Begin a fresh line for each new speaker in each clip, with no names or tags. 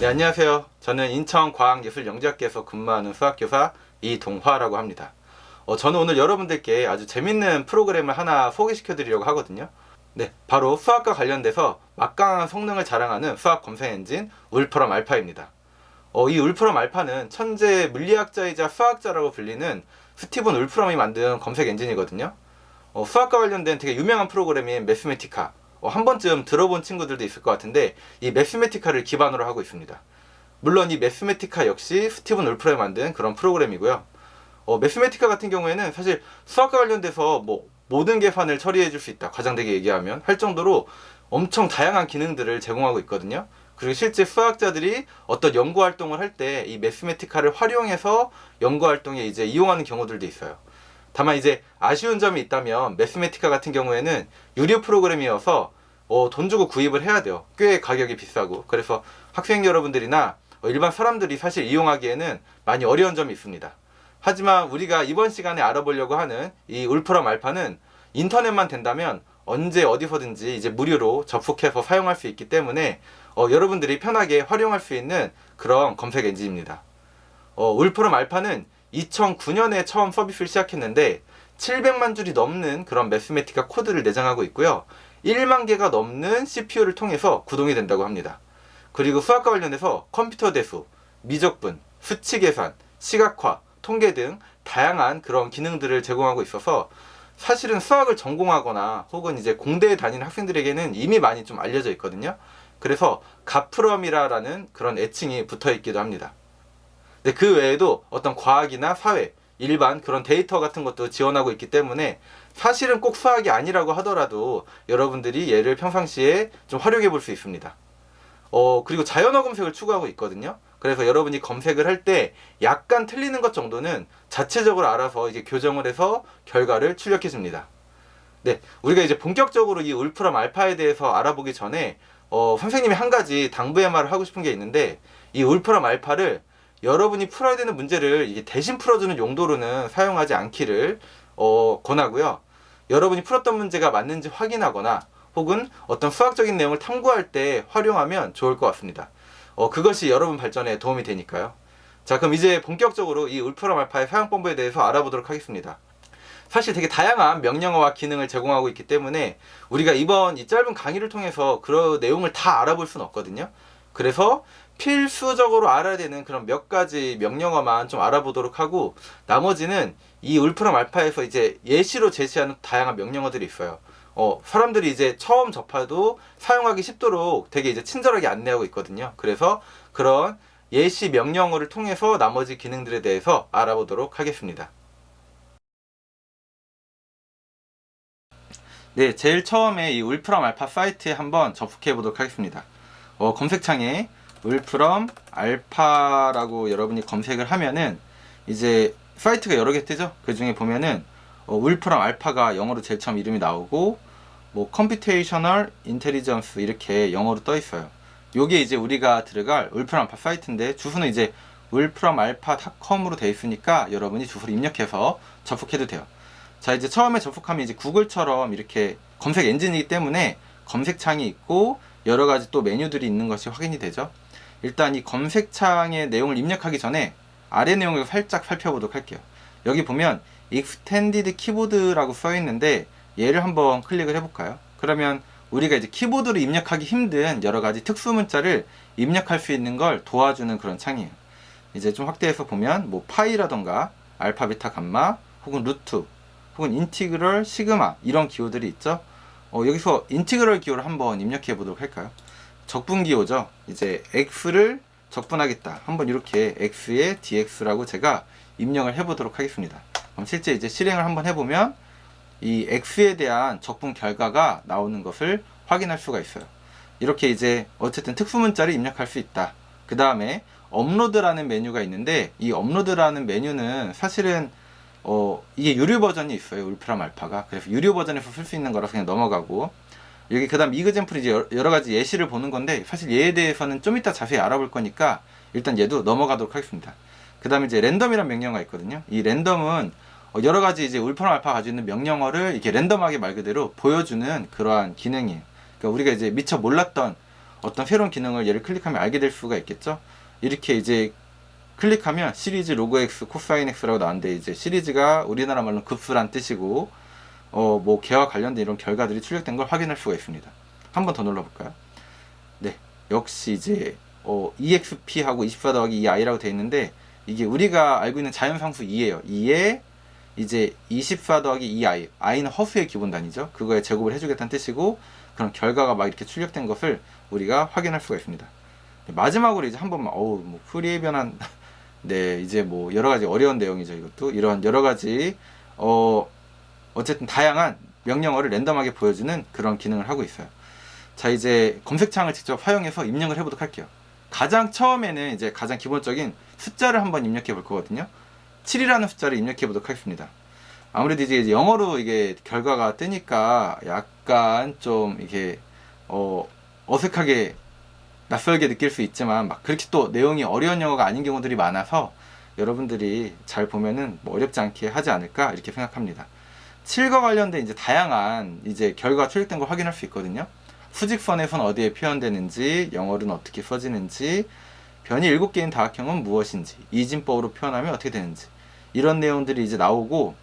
네, 안녕하세요. 저는 인천과학예술영재학교에서 근무하는 수학교사 이동화라고 합니다. 저는 오늘 여러분들께 아주 재밌는 프로그램을 하나 소개시켜 드리려고 하거든요. 네, 바로 수학과 관련돼서 막강한 성능을 자랑하는 수학 검색 엔진 울프럼 알파입니다. 이 울프럼 알파는 천재 물리학자이자 수학자라고 불리는 스티븐 울프럼이 만든 검색 엔진이거든요. 수학과 관련된 되게 유명한 프로그램인 매스메티카, 한 번쯤 들어본 친구들도 있을 것 같은데, 이 매스메티카를 기반으로 하고 있습니다. 물론 이 매스메티카 역시 스티븐 울프럼이 만든 그런 프로그램이고요. 매스메티카 같은 경우에는 사실 수학과 관련돼서 모든 계산을 처리해 줄 수 있다, 과장되게 얘기하면 할 정도로 엄청 다양한 기능들을 제공하고 있거든요. 그리고 실제 수학자들이 어떤 연구 활동을 할 때 이 매스메티카를 활용해서 연구 활동에 이제 이용하는 경우들도 있어요. 다만 이제 아쉬운 점이 있다면 매스메티카 같은 경우에는 유료 프로그램이어서 돈 주고 구입을 해야 돼요. 꽤 가격이 비싸고. 그래서 학생 여러분들이나 일반 사람들이 사실 이용하기에는 많이 어려운 점이 있습니다. 하지만 우리가 이번 시간에 알아보려고 하는 이 울프럼 알파는 인터넷만 된다면 언제 어디서든지 이제 무료로 접속해서 사용할 수 있기 때문에 여러분들이 편하게 활용할 수 있는 그런 검색 엔진입니다. 울프럼 알파는 2009년에 처음 서비스를 시작했는데 700만 줄이 넘는 그런 매스메티카 코드를 내장하고 있고요. 1만 개가 넘는 CPU를 통해서 구동이 된다고 합니다. 그리고 수학과 관련해서 컴퓨터 대수, 미적분, 수치 계산, 시각화, 통계 등 다양한 그런 기능들을 제공하고 있어서 사실은 수학을 전공하거나 혹은 이제 공대에 다니는 학생들에게는 이미 많이 좀 알려져 있거든요. 그래서 가프럼이라는 그런 애칭이 붙어 있기도 합니다. 그 외에도 어떤 과학이나 사회, 일반 그런 데이터 같은 것도 지원하고 있기 때문에 사실은 꼭 수학이 아니라고 하더라도 여러분들이 얘를 평상시에 좀 활용해 볼 수 있습니다. 그리고 자연어 검색을 추구하고 있거든요. 그래서 여러분이 검색을 할 때 약간 틀리는 것 정도는 자체적으로 알아서 이제 교정을 해서 결과를 출력해 줍니다. 네, 우리가 이제 본격적으로 이 울프럼 알파에 대해서 알아보기 전에 선생님이 한 가지 당부의 말을 하고 싶은 게 있는데, 이 울프럼 알파를 여러분이 풀어야 되는 문제를 이게 대신 풀어주는 용도로는 사용하지 않기를 권하고요. 여러분이 풀었던 문제가 맞는지 확인하거나 혹은 어떤 수학적인 내용을 탐구할 때 활용하면 좋을 것 같습니다. 그것이 여러분 발전에 도움이 되니까요. 자, 그럼 이제 본격적으로 이 울프럼 알파의 사용법에 대해서 알아보도록 하겠습니다. 사실 되게 다양한 명령어와 기능을 제공하고 있기 때문에 우리가 이번 이 짧은 강의를 통해서 그런 내용을 다 알아볼 수는 없거든요. 그래서 필수적으로 알아야 되는 그런 몇 가지 명령어만 좀 알아보도록 하고, 나머지는 이 울프럼 알파에서 이제 예시로 제시하는 다양한 명령어들이 있어요. 사람들이 이제 처음 접해도 사용하기 쉽도록 되게 이제 친절하게 안내하고 있거든요. 그래서 그런 예시 명령어를 통해서 나머지 기능들에 대해서 알아보도록 하겠습니다. 네, 제일 처음에 이 울프럼 알파 사이트에 한번 접속해 보도록 하겠습니다. 검색창에 울프럼 알파라고 여러분이 검색을 하면은 이제 사이트가 여러 개 뜨죠. 그 중에 보면은 울프럼 알파가 영어로 제일 처음 이름이 나오고, 컴퓨테이셔널 인텔리전스 이렇게 영어로 떠 있어요. 요게 이제 우리가 들어갈 울프럼 알파 사이트인데, 주소는 이제 울프럼알파.com으로 되어 있으니까 여러분이 주소를 입력해서 접속해도 돼요. 자, 이제 처음에 접속하면 이제 구글처럼 이렇게 검색 엔진이기 때문에 검색창이 있고 여러 가지 또 메뉴들이 있는 것이 확인이 되죠. 일단 이 검색창의 내용을 입력하기 전에 아래 내용을 살짝 살펴보도록 할게요. 여기 보면 Extended Keyboard라고 써 있는데 얘를 한번 클릭을 해볼까요? 그러면 우리가 이제 키보드로 입력하기 힘든 여러 가지 특수 문자를 입력할 수 있는 걸 도와주는 그런 창이에요. 이제 좀 확대해서 보면 파이라던가 알파, 베타, 감마, 혹은 루트, 혹은 인티그럴, 시그마 이런 기호들이 있죠. 여기서 인티그럴 기호를 한번 입력해 보도록 할까요? 적분 기호죠. 이제 x를 적분하겠다. 한번 이렇게 x의 dx라고 제가 입력을 해보도록 하겠습니다. 그럼 실제 이제 실행을 한번 해보면 이 x에 대한 적분 결과가 나오는 것을 확인할 수가 있어요. 이렇게 이제 어쨌든 특수 문자를 입력할 수 있다. 그 다음에 업로드라는 메뉴가 있는데, 이 업로드라는 메뉴는 사실은 이게 유료 버전이 있어요. 울프럼 알파가. 그래서 유료 버전에서 쓸 수 있는 거라서 그냥 넘어가고, 여기 그 다음 이그젬플이 이제 여러 가지 예시를 보는 건데, 사실 얘에 대해서는 좀 이따 자세히 알아볼 거니까 일단 얘도 넘어가도록 하겠습니다. 그 다음에 이제 랜덤이라는 명령어가 있거든요. 이 랜덤은 여러 가지 이제 울프럼 알파가 가지고 있는 명령어를 이렇게 랜덤하게 말 그대로 보여주는 그러한 기능이에요. 그러니까 우리가 이제 미처 몰랐던 어떤 새로운 기능을 얘를 클릭하면 알게 될 수가 있겠죠. 이렇게 이제 클릭하면 시리즈 로그 x 코사인 x라고 나왔는데, 이제 시리즈가 우리나라 말로 급수란 뜻이고, 뭐 걔와 관련된 이런 결과들이 출력된 걸 확인할 수가 있습니다. 한 번 더 눌러볼까요? 네, 역시 이제 exp하고 24 더하기 2i라고 되어 있는데, 이게 우리가 알고 있는 자연상수 2예요. 2에 이제 24 더하기 2i, i는 허수의 기본 단위죠. 그거에 제곱을 해주겠다는 뜻이고, 그런 결과가 막 이렇게 출력된 것을 우리가 확인할 수가 있습니다. 마지막으로 이제 한 번만, 뭐 프리의 변환, 네, 이제 뭐 여러 가지 어려운 내용이죠. 이것도 이런 여러 가지 어쨌든 다양한 명령어를 랜덤하게 보여주는 그런 기능을 하고 있어요. 자, 이제 검색창을 직접 사용해서 입력을 해보도록 할게요. 가장 처음에는 이제 가장 기본적인 숫자를 한번 입력해 볼 거거든요. 7이라는 숫자를 입력해 보도록 하겠습니다. 아무래도 이제 영어로 이게 결과가 뜨니까 약간 좀 이게 어색하게 낯설게 느낄 수 있지만, 막 그렇게 또 내용이 어려운 영어가 아닌 경우들이 많아서 여러분들이 잘 보면은 뭐 어렵지 않게 하지 않을까 이렇게 생각합니다. 7과 관련된 이제 다양한 이제 결과 출력된 걸 확인할 수 있거든요. 수직선에선 어디에 표현되는지, 영어로는 어떻게 써지는지, 변이 7개인 다각형은 무엇인지, 이진법으로 표현하면 어떻게 되는지, 이런 내용들이 이제 나오고,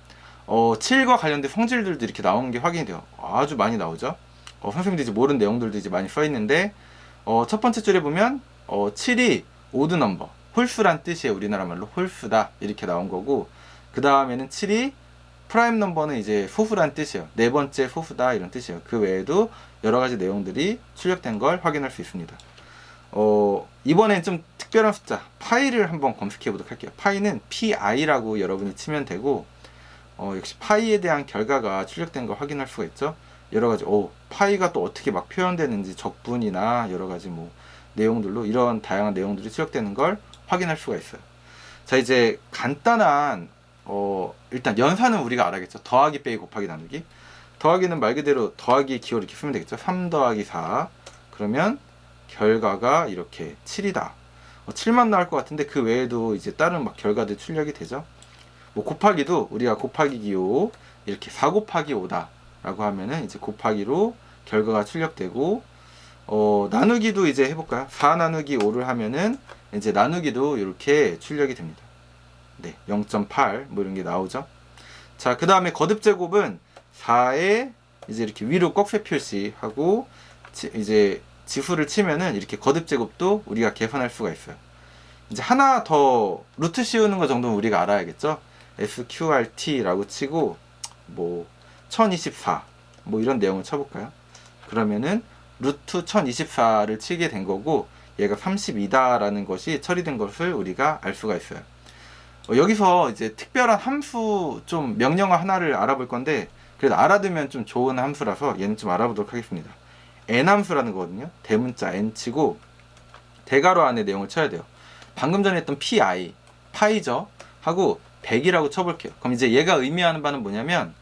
7과 관련된 성질들도 이렇게 나오는 게 확인이 돼요. 아주 많이 나오죠. 선생님들이 이제 모르는 내용들도 이제 많이 써 있는데, 첫 번째 줄에 보면 7이 오드 넘버, 홀수란 뜻이에요. 우리나라 말로 홀수다 이렇게 나온 거고, 그 다음에는 7이 프라임 넘버는 이제 소수란 뜻이에요. 네 번째 소수다 이런 뜻이에요. 그 외에도 여러 가지 내용들이 출력된 걸 확인할 수 있습니다. 이번엔 좀 특별한 숫자 파이를 한번 검색해 보도록 할게요. 파이는 pi라고 여러분이 치면 되고, 역시 파이에 대한 결과가 출력된 걸 확인할 수가 있죠. 여러 가지 파이가 또 어떻게 막 표현되는지, 적분이나 여러 가지 뭐 내용들로 이런 다양한 내용들이 출력되는 걸 확인할 수가 있어요. 자, 이제 간단한 일단 연산은 우리가 알아야겠죠. 더하기 빼기 곱하기 나누기. 더하기는 말 그대로 더하기 기호를 이렇게 쓰면 되겠죠. 3 더하기 4 그러면 결과가 이렇게 7이다. 7만 나올 것 같은데 그 외에도 이제 다른 막 결과들 출력이 되죠. 뭐 곱하기도 우리가 곱하기 기호 이렇게 4 곱하기 5다 라고 하면은 이제 곱하기로 결과가 출력되고, 나누기도 이제 해볼까요? 4 나누기 5를 하면은 이제 나누기도 이렇게 출력이 됩니다. 네, 0.8 뭐 이런 게 나오죠. 자, 그 다음에 거듭제곱은 4에 이제 이렇게 위로 꺽쇠 표시하고 이제 지수를 치면은 이렇게 거듭제곱도 우리가 계산할 수가 있어요. 이제 하나 더 루트 씌우는 거 정도는 우리가 알아야겠죠. SQRT라고 치고 뭐 1024 뭐 이런 내용을 쳐볼까요? 그러면은 루트 1024를 치게 된 거고, 얘가 32다 라는 것이 처리된 것을 우리가 알 수가 있어요. 여기서 이제 특별한 함수 좀 명령어 하나를 알아볼 건데, 그래도 알아두면 좀 좋은 함수라서 얘는 좀 알아보도록 하겠습니다. n 함수라는 거거든요. 대문자 n 치고 대괄호 안에 내용을 쳐야 돼요. 방금 전에 했던 파이죠 하고 100이라고 쳐볼게요. 그럼 이제 얘가 의미하는 바는 뭐냐면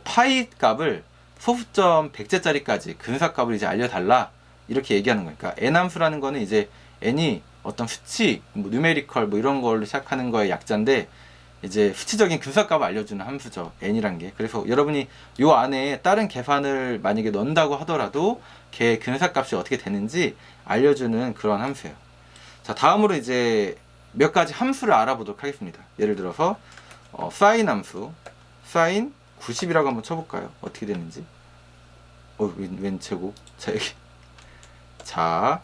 파이 값을 소수점 100제짜리까지 근사값을 이제 알려달라 이렇게 얘기하는 거니까, n 함수라는 거는 이제 n이 어떤 수치, 뭐 누메리컬 뭐 이런 걸로 시작하는 거의 약자인데, 이제 수치적인 근사값을 알려주는 함수죠, n이란 게. 그래서 여러분이 요 안에 다른 계산을 만약에 넣는다고 하더라도 걔 근사값이 어떻게 되는지 알려주는 그런 함수예요. 자, 다음으로 이제 몇 가지 함수를 알아보도록 하겠습니다. 예를 들어서 사인 함수, 사인 90이라고 한번 쳐볼까요? 어떻게 되는지. 웬 제곱? 자, 여기. 자,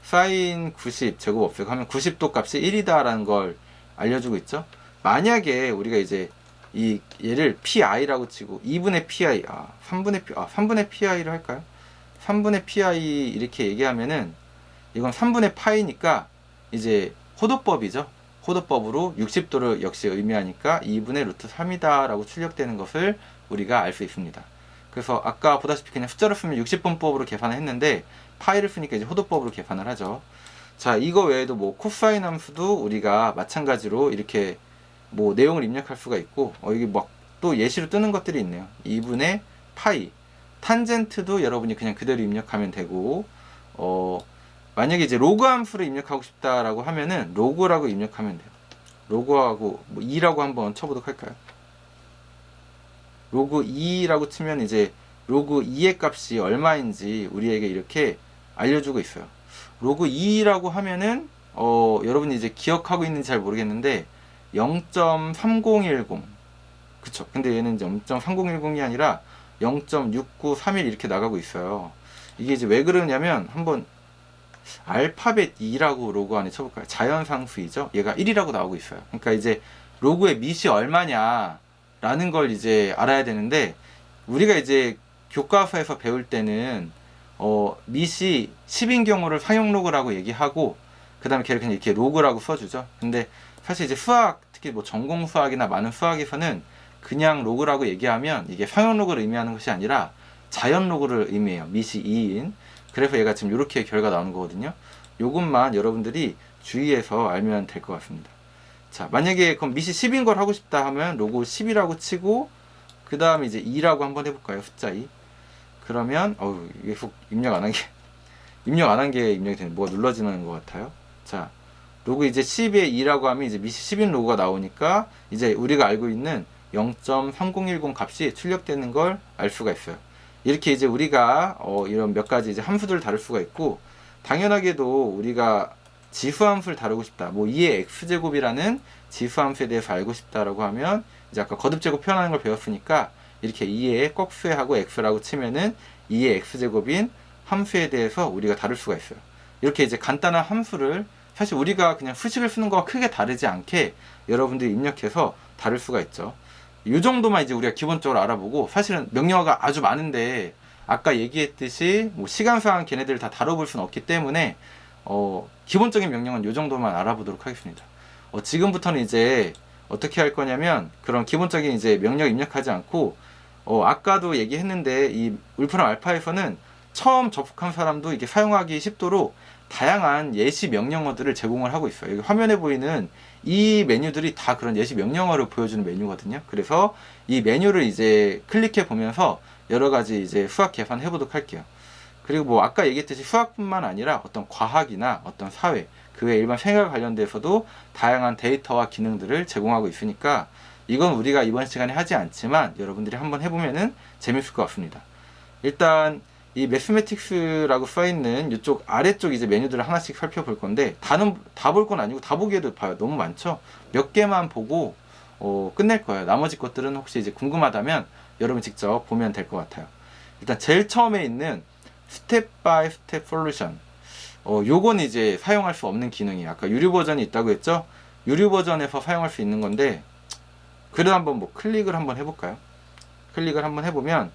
사인 90 제곱 없애고 하면 90도 값이 1이다 라는 걸 알려주고 있죠. 만약에 우리가 이제 얘를 pi라고 치고 2분의 pi, 3분의 pi를 할까요? 3분의 pi 이렇게 얘기하면은 이건 3분의 파이니까 이제 호도법이죠. 호도법으로 60도를 역시 의미하니까 2분의 루트 3이다 라고 출력되는 것을 우리가 알 수 있습니다. 그래서 아까 보다시피 그냥 숫자를 쓰면 60분법으로 계산을 했는데 파이를 쓰니까 이제 호도법으로 계산을 하죠. 자, 이거 외에도 뭐 코사인 함수도 우리가 마찬가지로 이렇게 뭐 내용을 입력할 수가 있고, 여기 막 또 예시로 뜨는 것들이 있네요. 2분의 파이, 탄젠트도 여러분이 그냥 그대로 입력하면 되고, 만약에 이제 로그 함수를 입력하고 싶다라고 하면은 로그라고 입력하면 돼요. 로그하고 뭐 2라고 한번 쳐보도록 할까요? 로그 2라고 치면 이제 로그 2의 값이 얼마인지 우리에게 이렇게 알려주고 있어요. 로그 2라고 하면은 여러분이 이제 기억하고 있는지 잘 모르겠는데 0.3010 그쵸. 근데 얘는 이제 0.3010이 아니라 0.6931 이렇게 나가고 있어요. 이게 이제 왜 그러냐면 한번 알파벳 2라고 로그 안에 쳐볼까요? 자연상수이죠. 얘가 1이라고 나오고 있어요. 그러니까 이제 로그의 밑이 얼마냐 라는 걸 이제 알아야 되는데, 우리가 이제 교과서에서 배울 때는 밑이 10인 경우를 사용 로그라고 얘기하고 그 다음에 걔를 그냥 이렇게 로그라고 써주죠. 근데 사실 이제 수학, 특히 뭐 전공 수학이나 많은 수학에서는 그냥 로그라고 얘기하면 이게 사용 로그를 의미하는 것이 아니라 자연 로그를 의미해요. 밑이 2인. 그래서 얘가 지금 이렇게 결과 나오는 거거든요. 요것만 여러분들이 주의해서 알면 될 것 같습니다. 자, 만약에 그럼 밑이 10인 걸 하고 싶다 하면 로그 10이라고 치고 그 다음에 이제 2라고 한번 해볼까요? 숫자 2. 그러면 이게 입력 안 한 게 입력이 되는, 뭐가 눌러지는 것 같아요. 자, 로그 이제 10에 2라고 하면 이제 밑이 10인 로그가 나오니까 이제 우리가 알고 있는 0.3010 값이 출력되는 걸 알 수가 있어요. 이렇게 이제 우리가 이런 몇 가지 이제 함수들을 다룰 수가 있고, 당연하게도 우리가 지수함수를 다루고 싶다. 뭐 2의 x제곱이라는 지수함수에 대해서 알고 싶다라고 하면 이제 아까 거듭제곱 표현하는 걸 배웠으니까 이렇게 2의 꺽수하고 x라고 치면은 2의 x제곱인 함수에 대해서 우리가 다룰 수가 있어요. 이렇게 이제 간단한 함수를 사실 우리가 그냥 수식을 쓰는 거와 크게 다르지 않게 여러분들이 입력해서 다룰 수가 있죠. 이 정도만 이제 우리가 기본적으로 알아보고, 사실은 명령어가 아주 많은데 아까 얘기했듯이 뭐 시간상 걔네들을 다 다뤄볼 수는 없기 때문에 기본적인 명령은 이 정도만 알아보도록 하겠습니다. 지금부터는 이제 어떻게 할 거냐면 그런 기본적인 이제 명령 입력하지 않고 아까도 얘기했는데 이 울프람 알파에서는 처음 접속한 사람도 이게 사용하기 쉽도록 다양한 예시 명령어들을 제공을 하고 있어요. 여기 화면에 보이는 이 메뉴들이 다 그런 예시 명령어를 보여주는 메뉴거든요. 그래서 이 메뉴를 이제 클릭해 보면서 여러 가지 이제 수학 계산 해보도록 할게요. 그리고 뭐 아까 얘기했듯이 수학뿐만 아니라 어떤 과학이나 어떤 사회, 그 외 일반 생활 관련돼서도 다양한 데이터와 기능들을 제공하고 있으니까 이건 우리가 이번 시간에 하지 않지만 여러분들이 한번 해보면은 재밌을 것 같습니다. 일단 이 매스매틱스라고 써있는 이쪽 아래쪽 이제 메뉴들을 하나씩 살펴볼 건데, 다 볼 건 아니고 다 보기에도 봐요. 너무 많죠? 몇 개만 보고 끝낼 거예요. 나머지 것들은 혹시 이제 궁금하다면 여러분 직접 보면 될 것 같아요. 일단 제일 처음에 있는 스텝 바이 스텝 솔루션, 요건 이제 사용할 수 없는 기능이에요. 아까 유료 버전이 있다고 했죠? 유료 버전에서 사용할 수 있는 건데, 그래도 한번 뭐 클릭을 한번 해볼까요? 클릭을 한번 해보면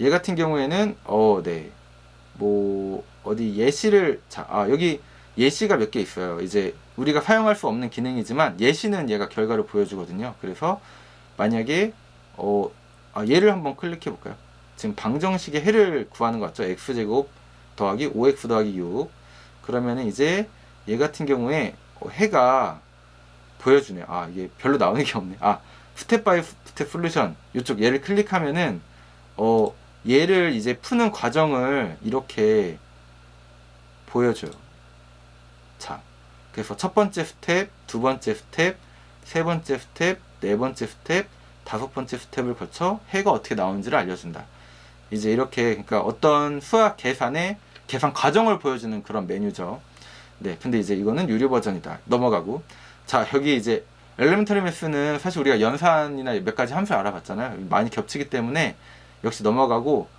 얘 같은 경우에는 네, 뭐 어디 예시를 여기 예시가 몇 개 있어요. 이제 우리가 사용할 수 없는 기능이지만 예시는 얘가 결과를 보여주거든요. 그래서 만약에 얘를 한번 클릭해 볼까요? 지금 방정식의 해를 구하는 것 같죠? x제곱 더하기 5x 더하기 6. 그러면은 이제 얘 같은 경우에 해가 보여주네요. 이게 별로 나오는 게 없네. 스텝 바이 스텝 솔루션, 이쪽 얘를 클릭하면은 얘를 이제 푸는 과정을 이렇게 보여줘요. 자, 그래서 첫 번째 스텝, 두 번째 스텝, 세 번째 스텝, 네 번째 스텝, 다섯 번째 스텝을 거쳐 해가 어떻게 나오는지를 알려준다. 이제 이렇게, 그러니까 어떤 수학 계산의 계산 과정을 보여주는 그런 메뉴죠. 네, 근데 이제 이거는 유료 버전이다. 넘어가고. 자, 여기 이제 엘레멘터리 매스는 사실 우리가 연산이나 몇 가지 함수 알아봤잖아요. 많이 겹치기 때문에 역시 넘어가고,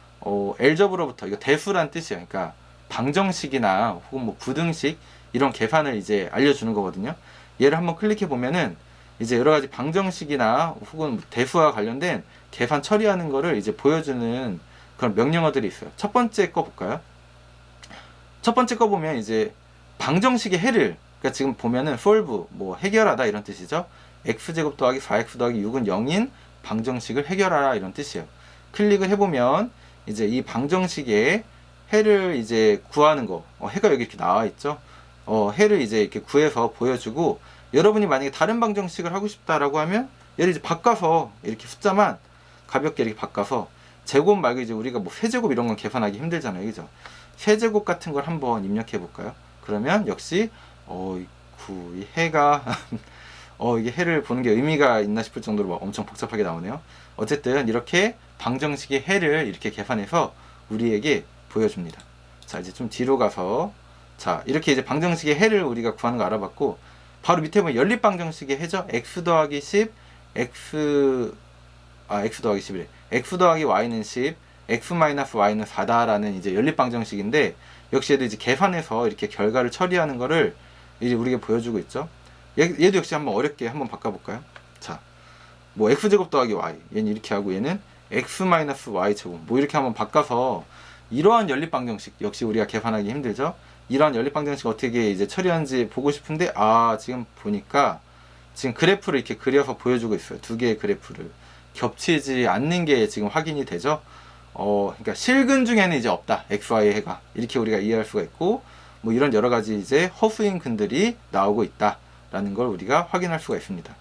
엘저브로부터, 이거 대수란 뜻이에요. 그러니까 방정식이나 혹은 뭐 부등식 이런 계산을 이제 알려주는 거거든요. 얘를 한번 클릭해 보면은 이제 여러 가지 방정식이나 혹은 대수와 관련된 계산 처리하는 거를 이제 보여주는 그런 명령어들이 있어요. 첫 번째 거 볼까요? 첫 번째 거 보면 이제 방정식의 해를, 그러니까 지금 보면은 solve, 뭐 해결하다 이런 뜻이죠. x제곱 더하기 4x 더하기 6은 0인 방정식을 해결하라 이런 뜻이에요. 클릭을 해보면 이제 이 방정식의 해를 이제 구하는 거, 해가 여기 이렇게 나와 있죠. 해를 이제 이렇게 구해서 보여주고, 여러분이 만약에 다른 방정식을 하고 싶다라고 하면 얘를 이제 바꿔서 이렇게 숫자만 가볍게 이렇게 바꿔서, 제곱 말고 이제 우리가 뭐 세제곱 이런 건 계산하기 힘들잖아요, 그죠? 세제곱 같은 걸 한번 입력해 볼까요? 그러면 역시 이 해가 이게 해를 보는 게 의미가 있나 싶을 정도로 막 엄청 복잡하게 나오네요. 어쨌든 이렇게 방정식의 해를 이렇게 계산해서 우리에게 보여줍니다. 자, 이제 좀 뒤로 가서, 자, 이렇게 이제 방정식의 해를 우리가 구하는 거 알아봤고, 바로 밑에 보면 연립 방정식의 해죠. x 더하기 10, x 더하기 11이래. x 더하기 y는 10, x 마이너스 y는 4다라는 이제 연립 방정식인데, 역시 얘도 이제 계산해서 이렇게 결과를 처리하는 거를 이제 우리가 보여주고 있죠. 얘도 역시 한번 어렵게 한번 바꿔볼까요? 자, 뭐 x제곱 더하기 y, 얘는 이렇게 하고 얘는 x 마이너스 y제곱, 뭐 이렇게 한번 바꿔서 이러한 연립 방정식, 역시 우리가 계산하기 힘들죠. 이러한 연립 방정식 어떻게 이제 처리하는지 보고 싶은데, 지금 보니까 지금 그래프를 이렇게 그려서 보여주고 있어요. 두 개의 그래프를 겹치지 않는 게 지금 확인이 되죠. 그러니까 실근 중에는 이제 없다, xy의 해가. 이렇게 우리가 이해할 수가 있고, 뭐 이런 여러 가지 이제 허수인 근들이 나오고 있다라는 걸 우리가 확인할 수가 있습니다.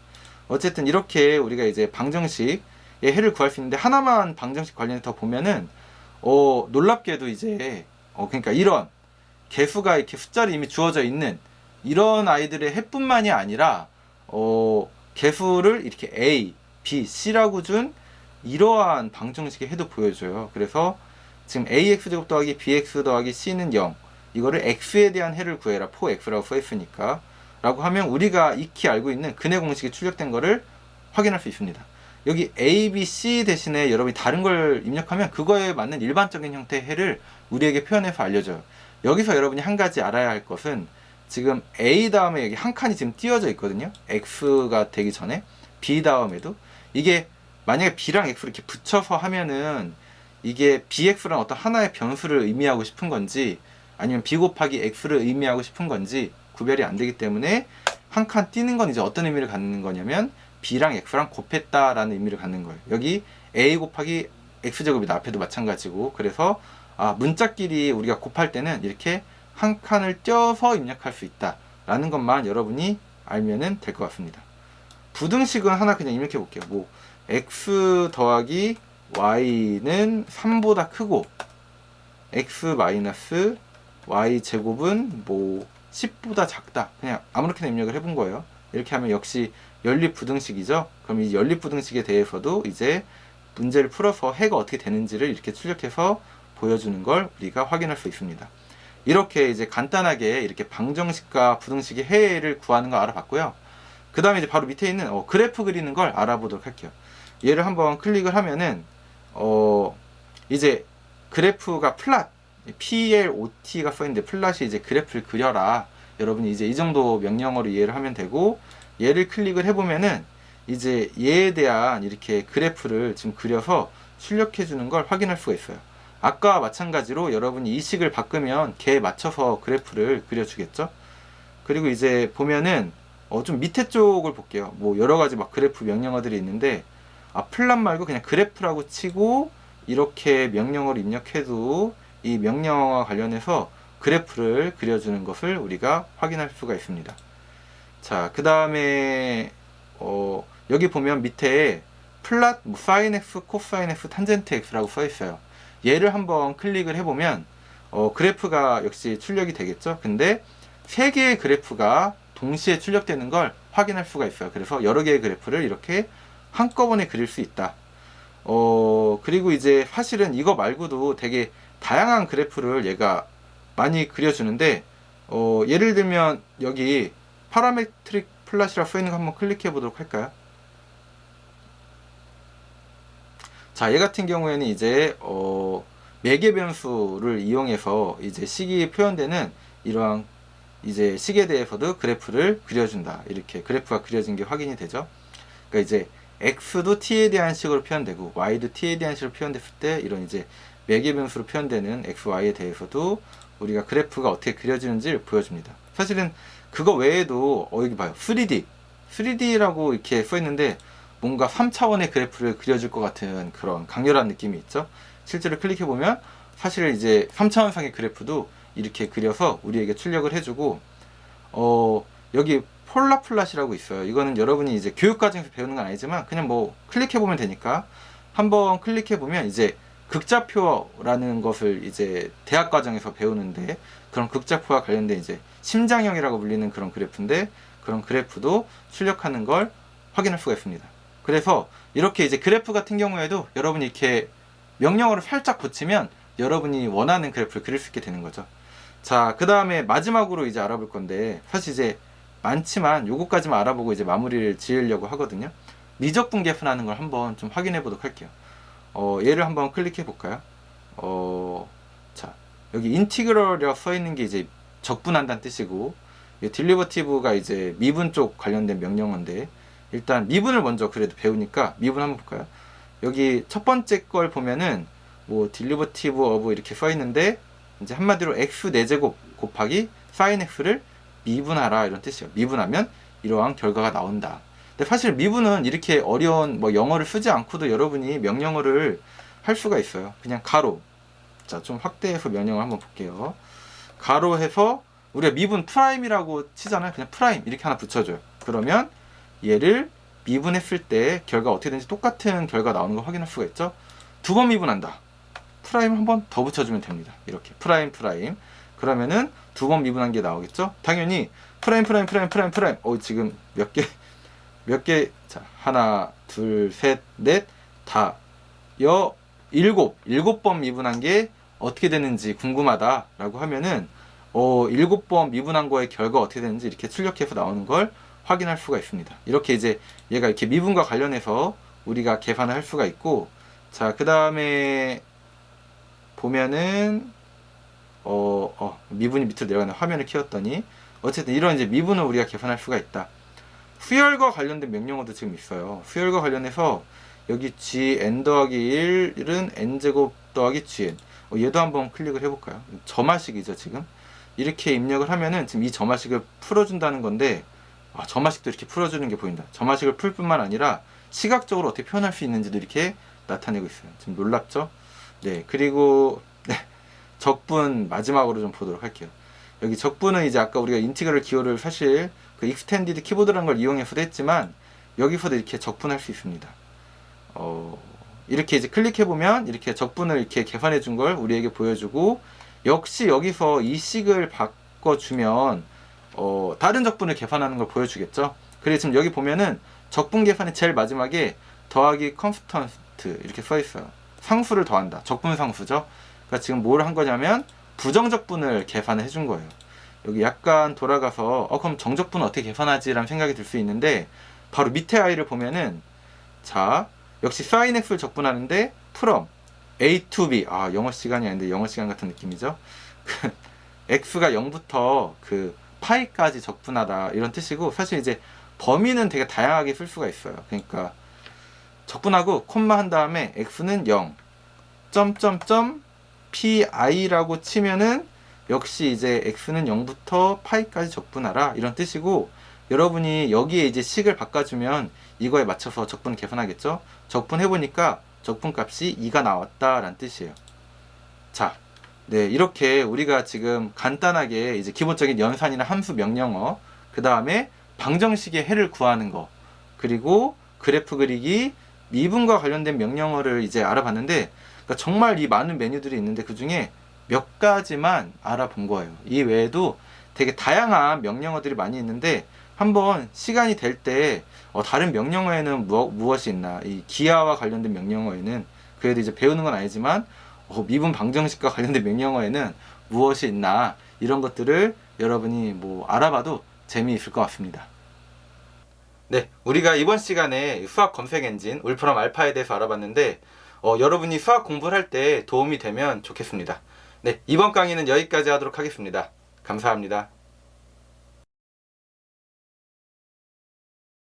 어쨌든 이렇게 우리가 이제 방정식의 해를 구할 수 있는데, 하나만 방정식 관련해서 더 보면은 놀랍게도 이제 그러니까 이런 개수가 이렇게 숫자로 이미 주어져 있는 이런 아이들의 해뿐만이 아니라 개수를 이렇게 A, B, C라고 준 이러한 방정식의 해도 보여줘요. 그래서 지금 AX제곱 더하기 BX 더하기 C는 0, 이거를 X에 대한 해를 구해라 4X라고 써있으니까 라고 하면 우리가 익히 알고 있는 근해 공식이 출력된 거를 확인할 수 있습니다. 여기 A, B, C 대신에 여러분이 다른 걸 입력하면 그거에 맞는 일반적인 형태의 해를 우리에게 표현해서 알려줘요. 여기서 여러분이 한 가지 알아야 할 것은, 지금 A 다음에 여기 한 칸이 지금 띄어져 있거든요. X가 되기 전에 B 다음에도, 이게 만약에 B랑 X를 이렇게 붙여서 하면은 이게 BX랑 어떤 하나의 변수를 의미하고 싶은 건지 아니면 B 곱하기 X를 의미하고 싶은 건지 구별이 안 되기 때문에 한 칸 띄는 건 이제 어떤 의미를 갖는 거냐면 B랑 X랑 곱했다라는 의미를 갖는 거예요. 여기 A 곱하기 X제곱이다, 앞에도 마찬가지고. 그래서 문자끼리 우리가 곱할 때는 이렇게 한 칸을 떼어서 입력할 수 있다라는 것만 여러분이 알면은 될 것 같습니다. 부등식은 하나 그냥 입력해 볼게요. 뭐 x 더하기 y는 3보다 크고 x 마이너스 y 제곱은 뭐 10보다 작다, 그냥 아무렇게나 입력을 해본 거예요. 이렇게 하면 역시 연립 부등식이죠. 그럼 이 연립 부등식에 대해서도 이제 문제를 풀어서 해가 어떻게 되는지를 이렇게 출력해서 보여주는 걸 우리가 확인할 수 있습니다. 이렇게 이제 간단하게 이렇게 방정식과 부등식의 해를 구하는 거 알아봤고요. 그 다음에 이제 바로 밑에 있는 그래프 그리는 걸 알아보도록 할게요. 얘를 한번 클릭을 하면은 이제 그래프가 플랫, PLOT가 써있는데 플랫이 이제 그래프를 그려라. 여러분이 이제 이 정도 명령어로 이해를 하면 되고, 얘를 클릭을 해보면은 이제 얘에 대한 이렇게 그래프를 지금 그려서 출력해 주는 걸 확인할 수가 있어요. 아까와 마찬가지로 여러분이 이 식을 바꾸면 걔에 맞춰서 그래프를 그려주겠죠. 그리고 이제 보면은 좀 밑에 쪽을 볼게요. 뭐 여러 가지 막 그래프 명령어들이 있는데, 플랫 말고 그냥 그래프라고 치고 이렇게 명령어를 입력해도 이 명령어와 관련해서 그래프를 그려주는 것을 우리가 확인할 수가 있습니다. 자, 그 다음에 여기 보면 밑에 플랫 뭐 사인 x, 코사인 x, 탄젠트 x라고 써 있어요. 얘를 한번 클릭을 해보면 그래프가 역시 출력이 되겠죠. 근데 세 개의 그래프가 동시에 출력되는 걸 확인할 수가 있어요. 그래서 여러 개의 그래프를 이렇게 한꺼번에 그릴 수 있다. 그리고 이제 사실은 이거 말고도 되게 다양한 그래프를 얘가 많이 그려주는데, 예를 들면 여기 파라메트릭 플랫이라고 써있는 거 한번 클릭해 보도록 할까요? 자, 얘 같은 경우에는 이제 매개 변수를 이용해서 이제 식이 표현되는 이러한 이제 식에 대해서도 그래프를 그려준다. 이렇게 그래프가 그려진 게 확인이 되죠. 그러니까 이제 x도 t에 대한 식으로 표현되고 y도 t에 대한 식으로 표현됐을 때 이런 이제 매개 변수로 표현되는 x, y에 대해서도 우리가 그래프가 어떻게 그려지는지를 보여줍니다. 사실은 그거 외에도 여기 봐요. 3D라고 이렇게 써있는데 뭔가 3차원의 그래프를 그려줄 것 같은 그런 강렬한 느낌이 있죠. 실제로 클릭해보면 사실 이제 3차원상의 그래프도 이렇게 그려서 우리에게 출력을 해주고, 여기 폴라플랫이라고 있어요. 이거는 여러분이 이제 교육과정에서 배우는 건 아니지만 그냥 뭐 클릭해보면 되니까 한번 클릭해보면 이제 극좌표라는 것을 이제 대학과정에서 배우는데, 그런 극좌표와 관련된 이제 심장형이라고 불리는 그런 그래프인데, 그런 그래프도 출력하는 걸 확인할 수가 있습니다. 그래서 이렇게 이제 그래프 같은 경우에도 여러분이 이렇게 명령어를 살짝 고치면 여러분이 원하는 그래프를 그릴 수 있게 되는 거죠. 자, 그 다음에 마지막으로 이제 알아볼 건데, 사실 이제 많지만 요거까지만 알아보고 이제 마무리를 지으려고 하거든요. 미적분 계산하는 걸 한번 좀 확인해 보도록 할게요. 얘를 한번 클릭해 볼까요? 자, 여기 인티그럴이라고 써 있는 게 이제 적분한다는 뜻이고, 딜리버티브가 이제 미분 쪽 관련된 명령어인데, 일단 미분을 먼저 그래도 배우니까 미분 한번 볼까요? 여기 첫 번째 걸 보면은 뭐 딜리버티브 어브 이렇게 써 있는데, 이제 한마디로 x 4제곱 곱하기 sin x를 미분하라 이런 뜻이에요. 미분하면 이러한 결과가 나온다. 근데 사실 미분은 이렇게 어려운 뭐 영어를 쓰지 않고도 여러분이 명령어를 할 수가 있어요. 그냥 가로. 자, 좀 확대해서 명령을 한번 볼게요. 가로 해서 우리가 미분 프라임이라고 치잖아요. 그냥 프라임 이렇게 하나 붙여줘요. 그러면 얘를 미분했을 때 결과 어떻게 되는지 똑같은 결과 나오는 걸 확인할 수가 있죠. 두 번 미분한다. 프라임 한 번 더 붙여주면 됩니다. 이렇게 프라임 그러면은 두 번 미분한 게 나오겠죠. 당연히 프라임 지금 몇 개 자, 하나 둘 셋 넷 다 일곱 번 미분한 게 어떻게 되는지 궁금하다 라고 하면은 7번 미분한 거의 결과 어떻게 되는지 이렇게 출력해서 나오는 걸 확인할 수가 있습니다. 이렇게 이제 얘가 이렇게 미분과 관련해서 우리가 계산을 할 수가 있고, 자, 그 다음에 보면은 미분이 밑으로 내려가는 화면을 키웠더니 어쨌든 이런 이제 미분을 우리가 계산할 수가 있다. 수열과 관련된 명령어도 지금 있어요. 수열과 관련해서 여기 gn 더하기 1은 n제곱 더하기 gn, 얘도 한번 클릭을 해볼까요? 점화식이죠. 지금 이렇게 입력을 하면은 지금 이 점화식을 풀어준다는 건데, 점화식도 이렇게 풀어주는 게 보인다. 점화식을 풀 뿐만 아니라 시각적으로 어떻게 표현할 수 있는지도 이렇게 나타내고 있어요. 지금 놀랍죠? 네, 그리고 적분 마지막으로 좀 보도록 할게요. 여기 적분은 이제 아까 우리가 인티그럴 기호를 사실 그 익스텐디드 키보드라는 걸 이용해서도 했지만, 여기서도 이렇게 적분할 수 있습니다. 이렇게 이제 클릭해보면 이렇게 적분을 이렇게 계산해 준 걸 우리에게 보여주고, 역시 여기서 이 식을 바꿔주면 다른 적분을 계산하는 걸 보여주겠죠. 그래서 지금 여기 보면은 적분 계산의 제일 마지막에 더하기 컨스턴트 이렇게 써 있어요. 상수를 더한다. 적분 상수죠. 그러니까 지금 뭘 한 거냐면 부정적분을 계산을 해준 거예요. 여기 약간 돌아가서 그럼 정적분은 어떻게 계산하지? 라는 생각이 들 수 있는데, 바로 밑에 아이를 보면은, 자, 역시 sin x를 적분하는데 from a to b, 영어 시간이 아닌데 영어 시간 같은 느낌이죠. x가 0부터 그 파이까지 적분하다 이런 뜻이고, 사실 이제 범위는 되게 다양하게 쓸 수가 있어요. 그러니까 적분하고 콤마 한 다음에 x는 0 pi라고 치면은 역시 이제 x는 0부터 파이까지 적분하라 이런 뜻이고, 여러분이 여기에 이제 식을 바꿔주면 이거에 맞춰서 적분 계산하겠죠. 적분해보니까 적분값이 2가 나왔다 라는 뜻이에요. 자, 네, 이렇게 우리가 지금 간단하게 이제 기본적인 연산이나 함수 명령어, 그 다음에 방정식의 해를 구하는 거, 그리고 그래프 그리기, 미분과 관련된 명령어를 이제 알아봤는데, 그러니까 정말 이 많은 메뉴들이 있는데 그 중에 몇 가지만 알아본 거예요. 이 외에도 되게 다양한 명령어들이 많이 있는데, 한번 시간이 될 때 다른 명령어에는 무엇이 있나, 이 기하와 관련된 명령어에는 그래도 이제 배우는 건 아니지만 미분 방정식과 관련된 명령어에는 무엇이 있나, 이런 것들을 여러분이 뭐 알아봐도 재미있을 것 같습니다. 네, 우리가 이번 시간에 수학 검색 엔진 울프럼 알파에 대해서 알아봤는데 여러분이 수학 공부를 할 때 도움이 되면 좋겠습니다. 네, 이번 강의는 여기까지 하도록 하겠습니다. 감사합니다.